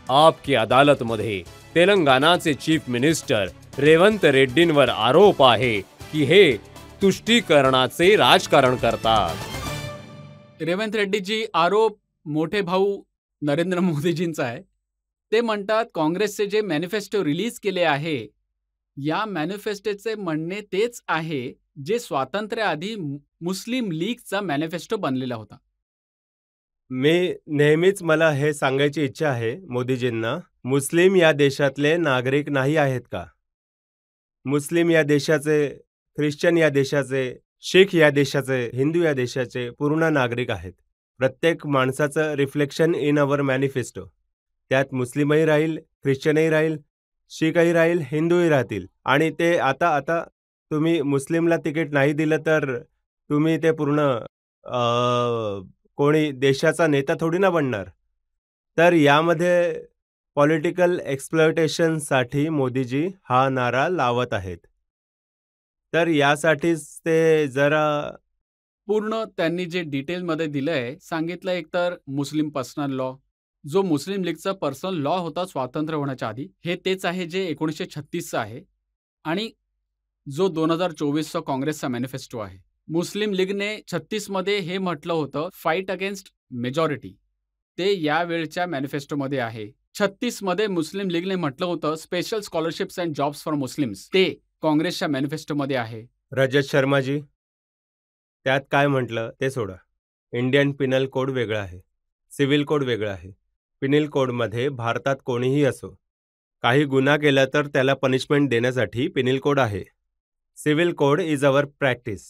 आपकी अदालतमध्ये तेलंगणाचे chief minister Revanth रेड्डींवर आरोप आहे की हे तुष्टीकरणाचे राजकारण करतात। रेवंत रेड्डीजी आरोप मोठे भाऊ नरेंद्र मोदीजींचा आहे। ते म्हणतात काँग्रेसचे जे मॅनिफेस्टो रिलीज केले आहे या मॅनिफेस्टोचे म्हणणे तेच आहे जे स्वातंत्र्याआधी मुस्लिम लीगचा मॅनिफेस्टो बनलेला होता। मी नेहमीच मला हे सांगायची इच्छा आहे मोदीजींना, मुस्लिम या देशातले नागरिक नाही आहेत का? मुस्लिम या देशाचे, ख्रिश्चन या देशाचे, शीख या देशाचे, हिंदू या देशाचे पूर्ण नागरिक आहेत। प्रत्येक माणसाचं रिफ्लेक्शन इन अवर मॅनिफेस्टो, त्यात मुस्लिमही राहील, ख्रिश्चनही राहील, शीखही राहील, हिंदूही राहतील। आणि ते आता तुम्ही मुस्लिमला तिकीट नाही दिलं तर तुम्ही ते पूर्ण कोणी देशाचा नेता थोडी ना बनणार। तर यामध्ये पॉलिटिकल एक्सप्लॉयटेशनसाठी मोदीजी हा नारा लावत आहेत। तर यासाठीच ते जरा पूर्ण त्यांनी जे डिटेलमध्ये दिलंय सांगितलं, एकतर मुस्लिम पर्सनल लॉ, जो मुस्लिम लीगचा पर्सनल लॉ होता स्वातंत्र्य होण्याच्या आधी, हे तेच आहे जे 1936चा आहे। आणि जो 2024चा काँग्रेसचा मॅनिफेस्टो आहे, मुस्लिम लीगने 36 मध्ये हे म्हटलं होतं फाईट अगेन्स्ट मेजॉरिटी, ते यावेळच्या मॅनिफेस्टोमध्ये आहे। 36 मध्ये मुस्लिम लीगने म्हटलं होतं special scholarships and jobs for Muslims, ते काँग्रेसच्या मॅनिफेस्टोमध्ये आहे। रजत शर्माजी, त्यात काय म्हटलं ते सोडा। इंडियन पिनल कोड वेगळा आहे, सिव्हिल कोड वेगळा आहे। पिनल कोडमध्ये भारतात कोणीही असो काही गुन्हा केला तर त्याला पनिशमेंट देण्यासाठी पिनल कोड आहे। Civil code is our practice.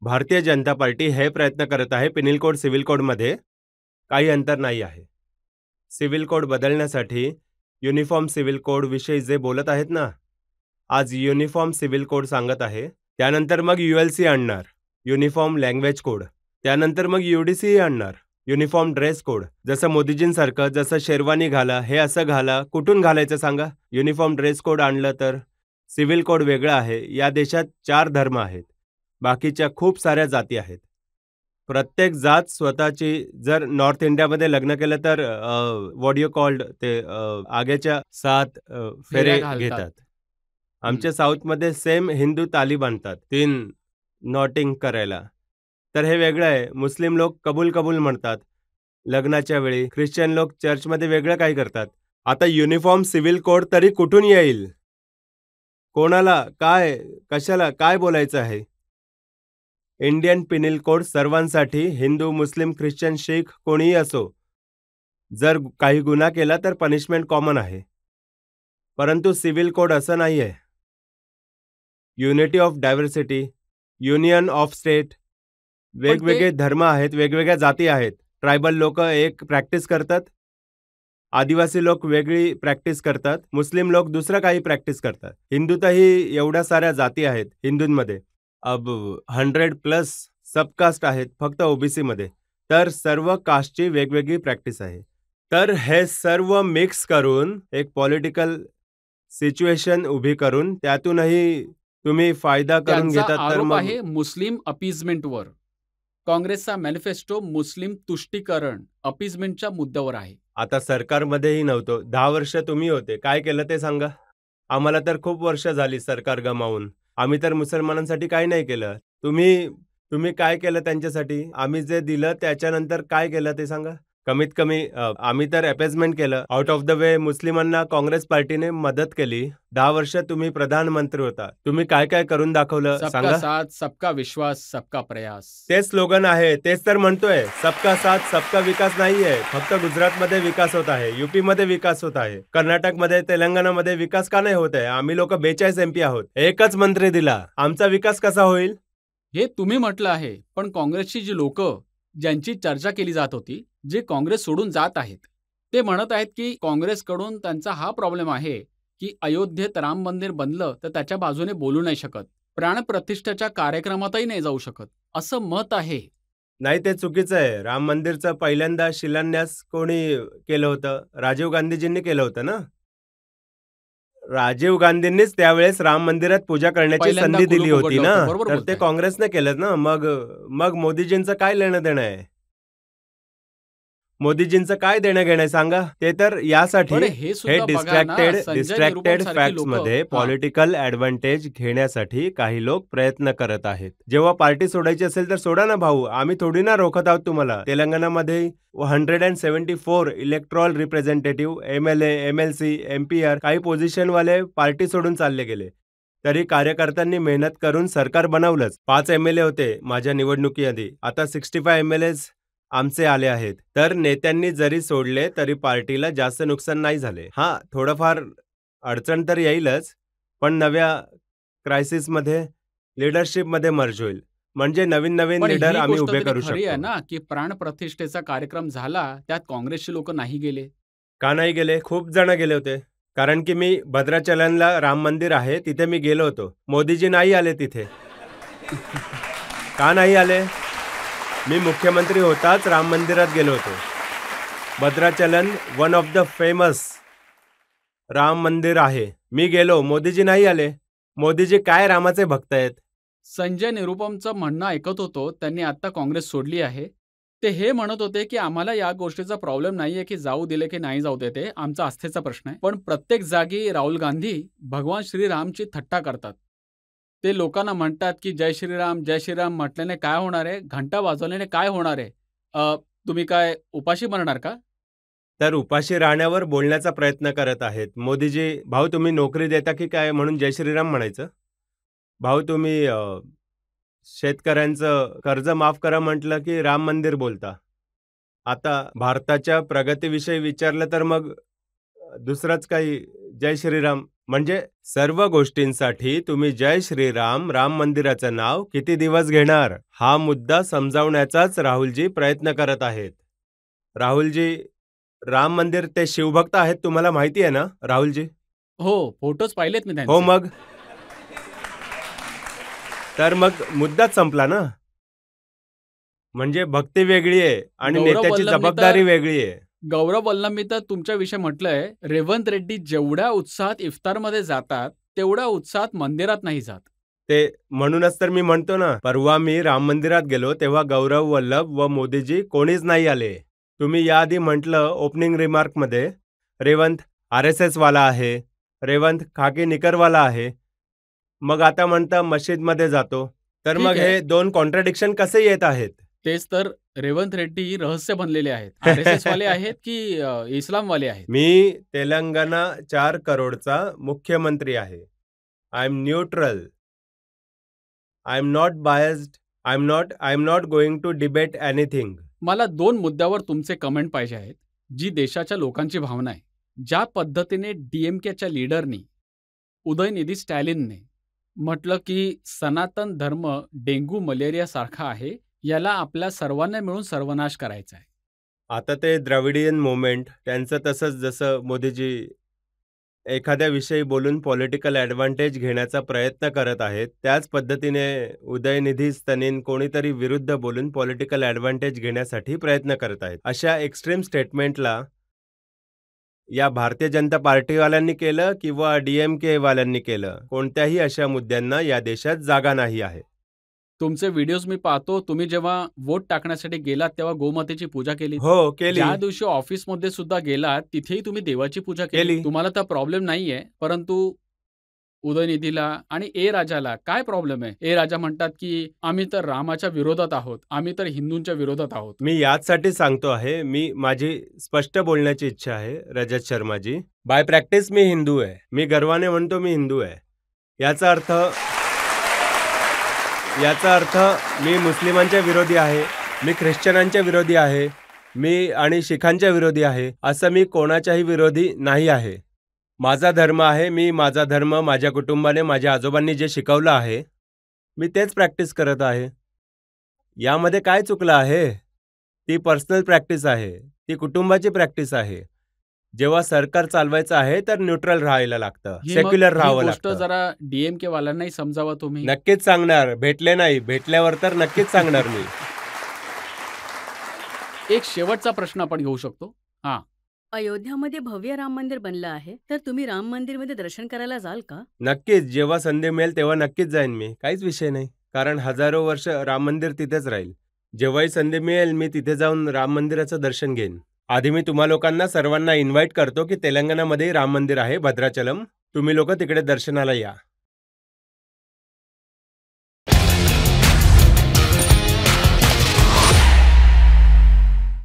Bharatiya Janata party हे प्रयत्न करत आहे पिनल कोड सिव्हिल कोडमध्ये काही अंतर नाही आहे। सिव्हिल कोड बदलण्यासाठी युनिफॉर्म सिव्हिल कोड विषयी जे बोलत आहेत ना, आज युनिफॉर्म सिव्हिल कोड सांगत आहे, त्यानंतर मग ULC आणणार, युनिफॉर्म लँग्वेज कोड, त्यानंतर मग UDC आणणार, युनिफॉर्म ड्रेस कोड। जसं मोदीजींसारखं जसं शेरवानी घाला, हे असं घाला, कुठून घालायचं सांगा? युनिफॉर्म ड्रेस कोड आणलं तर सिव्हिल कोड वेगळा आहे। या देशात 4 धर्म आहेत, बाकीच्या खूप साऱ्या जाती आहेत। प्रत्येक जात स्वतःची, जर नॉर्थ इंडियामध्ये लग्न केलं तर व्हॉट यू कॉल्ड ते आगेच्या 7 फेरे घेतात। आमच्या साऊथमध्ये सेम हिंदू ताली बांधतात 3 नॉटिंग करायला, तर हे वेगळं आहे। मुस्लिम लोक कबूल म्हणतात लग्नाच्या वेळी, ख्रिश्चन लोक चर्चमध्ये वेगळं काही करतात। आता युनिफॉर्म सिव्हिल कोड तरी कुठून येईल? कोणाला काय, कशाला काय बोलायचं आहे? इंडियन पिनल कोड सर्वांसाठी, हिंदू, मुस्लिम, ख्रिश्चन, शीख कोणीही असो, जर काही गुन्हा केला तर पनिशमेंट कॉमन आहे। परंतु सिव्हिल कोड असं नाही आहे। Unity of diversity, union of state, वेगवेगळे धर्म आहेत, वेगवेगळ्या जाती आहेत। ट्रायबल लोक एक प्रॅक्टिस करतात, आदिवासी लोक वेगळी प्रॅक्टिस करतात, मुस्लिम लोक दुसरं काही प्रॅक्टिस करतात। हिंदूतही एवढ्या साऱ्या जाती आहेत हिंदूंमध्ये, अब 100+ सबकास्ट आहेत फक्त OBC मध्ये, तर सर्व कास्टची वेगवेगळी प्रॅक्टिस आहे। तर हे सर्व मिक्स करून एक पॉलिटिकल सिच्युएशन उभी करून त्यातूनही तुम्ही फायदा करून घेतात। तर मग आहे मुस्लिम अपीजमेंटवर काँग्रेसचा मॅनिफेस्टो मुस्लिम तुष्टीकरण अपीजमेंटच्या मुद्द्यावर आहे। आता सरकारमध्येही नव्हतो, 10 वर्ष तुम्ही होते, काय केलं ते सांगा? आम्हाला तर खूप वर्ष झाली सरकार गमावून, आम्ही तर मुसलमानांसाठी काही नाही केलं। तुम्ही काय केलं त्यांच्यासाठी? आम्ही जे दिलं त्याच्यानंतर काय केलं ते सांगा? कमीत कमी आम्ही तर अपीजमेंट केलं, आउट ऑफ द वे मुस्लिमांना काँग्रेस पार्टीने मदत केली। 10 वर्ष तुम्ही प्रधानमंत्री होता, तुम्ही काय काय करून दाखवलं सांगा? सबका साथ, सबका विश्वास, सबका प्रयास, ते स्लोगन आहे, तेच तर म्हणतोय। सबका साथ सबका विकास नाहीये, फक्त गुजरातमध्ये विकास होत आहे, UP मध्ये विकास होत आहे, कर्नाटकमध्ये, तेलंगणामध्ये विकास का नाही होत आहे? आम्ही लोक 42 MP आहोत, एकच मंत्री दिला, आमचा विकास कसा होईल? हे तुम्ही म्हटलं आहे, पण काँग्रेसची जी लोक ज्यांची चर्चा केली जात होती, जे काँग्रेस सोडून जात आहेत, ते म्हणत आहेत की काँग्रेसकडून त्यांचा हा प्रॉब्लेम आहे की अयोध्येत राम मंदिर बनलं तर त्याच्या बाजूने बोलू नाही शकत, प्राणप्रतिष्ठेच्या कार्यक्रमातही नाही जाऊ शकत, असं मत आहे। नाही, ते चुकीचं आहे। राम मंदिरचा पहिल्यांदा शिलान्यास कोणी केलं होतं? राजीव गांधीजींनी केलं होतं ना। राजीव गांधींनीच त्यावेळेस राम मंदिरात पूजा करण्याची संधी दिली होती ना, तर ते काँग्रेसने केलं ना। मग मोदीजींचं काय लेणं देणं आहे? मोदीजींचं काय देणं घेणं आहे सांगा? ते तर यासाठी पण हे हे सुद्धा बघा ना, संजय डिस्ट्रॅक्टेड निरुपम सारखी फॅक्ट्स लोक मध्ये पॉलिटिकल ऍडव्हान्टेज घेण्यासाठी काही लोक प्रयत्न करत आहेत. जेव्हा पार्टी सोडायची असेल तर सोडा ना भाऊ, आम्ही थोडी ना रोखत आहोत तुम्हाला. तेलंगणामध्ये 174 electoral representative, MLA, MLC, MPR काही पोझिशन वाले पार्टी सोडून चालले गेले. तरी कार्यकर्त्यांनी मेहनत करून सरकार बनवलंच. 5 MLA होते माझ्या निवडणुकीआधी, आता 65 MLAs आमचे आले आहेत. तर नेत्यांनी जरी सोडले तरी पार्टीला जास्त नुकसान नाही झाले. हां, थोडंफार अडचण तर येईलच, पण नव्या क्रायसिसमध्ये लिडरशिपमध्ये मर्ज होईल. म्हणजे नवीन नवीन पण लीडर ही आम्ही गोष्ट उभे तरी करू खरी आहे शकतो. ना, की प्राणप्रतिष्ठेचा कार्यक्रम झाला, त्यात काँग्रेसचे लोक नाही गेले. का नाही गेले? खूप जण गेले होते. कारण की मी भद्राचलनला राम मंदिर आहे तिथे मी गेलो होतो. मोदीजी नाही आले तिथे. का नाही आले? मी मुख्यमंत्री होताच राम मंदिरात गेलो होतो. Bhadrachalam one of the famous Ram mandir आहे. मी गेलो, मोदीजी नाही आले. मोदीजी काय रामाचे भक्त आहेत. संजय निरुपमचं म्हणणं ऐकत होतो, त्यांनी आता काँग्रेस सोडली आहे. ते हे म्हणत होते, की आम्हाला या गोष्टीचा प्रॉब्लेम नाहीये, की जाऊ दिले की नाही जाऊ देते, आमचा आस्थेचा प्रश्न आहे. पण प्रत्येक जागी राहुल गांधी भगवान श्रीरामची थट्टा करतात. ते लोकांना म्हणतात, की जय श्रीराम, जय श्रीराम म्हटल्याने काय होणार आहे? घंटा वाजवल्याने काय होणार आहे? तुम्ही काय उपाशी मरणार का? तर उपाशी राहण्यावर बोलण्याचा प्रयत्न करत आहेत. मोदीजी, भाऊ तुम्ही नोकरी देता की काय म्हणून जय श्रीराम म्हणायचं? भाऊ तुम्ही शेतकऱ्यांचं कर्ज माफ करा म्हटलं की राम मंदिर बोलता. आता भारताच्या प्रगतीविषयी विचारलं तर मग दुसरंच काही जय श्रीराम. म्हणजे सर्व गोष्टींसाठी तुम्ही जय श्रीराम, राम मंदिराचं नाव किती दिवस घेणार? हा मुद्दा समजावण्याचाच राहुलजी प्रयत्न करत आहेत. राहुलजी, राम मंदिर ते शिवभक्त आहेत तुम्हाला माहिती आहे ना राहुलजी? हो, फोटोज पाहिलेत मी हो त्यांचे. मग. तर मग मुद्दाच संपला ना. म्हणजे भक्ती वेगळी आहे आणि गौरव नेत्याची वल्लभने जबाबदारी तर वेगळी आहे. गौरव वल्लभनी तर तुमच्याविषयी म्हटलंय, रेवंत रेड्डी जेवढ्या उत्साहात इफ्तारमध्ये जातात, तेवढ्या उत्साहात मंदिरात नाही जात. ते म्हणूनच तर मी म्हणतो ना, परवा मी राम मंदिरात गेलो तेव्हा गौरव वल्लभ व मोदीजी कोणीच नाही आले. तुम्ही याआधी म्हटलं ओपनिंग रिमार्कमध्ये, रेवंत RSS वाला आहे, रेवंत खाकी निकरवाला आहे. मग आता म्हणता मस्जिदमध्ये जातो. तर ठीक मग आहे. हे 2 कॉन्ट्रडिक्शन कसे येत आहेत? तेच तर रेवंत रेड्डी रहस्य बनलेले आहेत. RSS वाले आहेत की इस्लामवाले आहेत. मी तेलंगणा 4 करोडचा मुख्यमंत्री आहे. I am neutral. I am not biased. I am not going to debate anything. मला 2 मुद्द्यावर तुमचे कमेंट पाहिजे आहेत, जी देशाच्या लोकांची भावना आहे. ज्या पद्धतीने DMKच्या लीडरनी, उदयनिधी स्टॅलिनने म्हटलं की सनातन धर्म डेंग्यू मलेरिया सारखा आहे, याला आपल्या सर्वांना मिळून सर्वनाश करायचा आहे. आता ते द्रविडियन मुवमेंट त्यांचं तसंच जसं मोदीजी एखाद्या विषयी बोलून पॉलिटिकल ॲडव्हान्टेज घेण्याचा प्रयत्न करत आहेत, त्याच पद्धतीने उदयनिधी स्तनीन कोणीतरी विरुद्ध बोलून पॉलिटिकल ॲडव्हान्टेज घेण्यासाठी प्रयत्न करत आहेत. अशा एक्स्ट्रीम स्टेटमेंटला या भारतीय जनता पार्टीवाल्यांनी केलं किंवा DMK वाल्यांनी केलं, कोणत्याही अशा मुद्द्यांना या देशात जागा नाही आहे. तुमचे व्हिडिओज मी पाहतो, तुम्ही जेव्हा वोट टाकण्यासाठी गेलात तेव्हा गोमातेची पूजा केली. हो, केली. ज्या दिवशी ऑफिसमध्ये सुद्धा गेलात, तिथेही तुम्ही देवाची पूजा केली. केली. तुम्हाला तर प्रॉब्लेम नाहीये, परंतु उदयनिधीला आणि राजाला काय प्रॉब्लेम आहे? राजा म्हणतात की आम्ही तर रामाच्या विरोधात आहोत, आम्ही तर हिंदूंच्या विरोधात आहोत. मी याचसाठी सांगतो आहे, माझी स्पष्ट बोलण्याची इच्छा आहे रजत शर्माजी. बाय प्रॅक्टिस मी हिंदू आहे. मी गर्वाने म्हणतो मी हिंदू आहे. याचा अर्थ मी मुस्लिमांच्या विरोधी आहे, मी ख्रिश्चनांच्या विरोधी आहे, मी आणि शिखांच्या विरोधी आहे, असं मी कोणाच्याही विरोधी नाही आहे. माझा धर्म आहे, मी माझा धर्म माझ्या कुटुंबाने, माझ्या आजोबांनी जे शिकवलं आहे, मी तेच प्रॅक्टिस करत आहे. यामध्ये काय चुकलं आहे? ती पर्सनल प्रॅक्टिस आहे, ती कुटुंबाची प्रॅक्टिस आहे. जेव्हा सरकार चालवायचं आहे तर न्यूट्रल राहायला लागतं, सेक्युलर राहावं गोष्ट लागतं. जरा DMK वाल्यांनाही समजावा तुम्ही. नक्कीच सांगणार. भेटले नाही, भेटल्यावर तर नक्कीच सांगणार मी. एक शेवटचा प्रश्न आपण घेऊ शकतो. हां, अयोध्यामध्ये भव्य राम मंदिर बनलं आहे, तर तुम्ही राम मंदिरमध्ये दर्शन करायला जाल का? नक्कीच, जेव्हा संधी मिळेल तेव्हा नक्कीच जाईन मी. काहीच विषय नाही. कारण हजारो वर्ष राम मंदिर तिथेच राहील. जेव्हाही संधी मिळेल मी तिथे जाऊन राम मंदिराचं दर्शन घेईन. आधी मी तुम्हा लोकांना सर्वांना इन्व्हाइट करतो की तेलंगणामध्ये राम मंदिर आहे भद्राचलम. तुम्ही लोक तिकडे दर्शनाला या.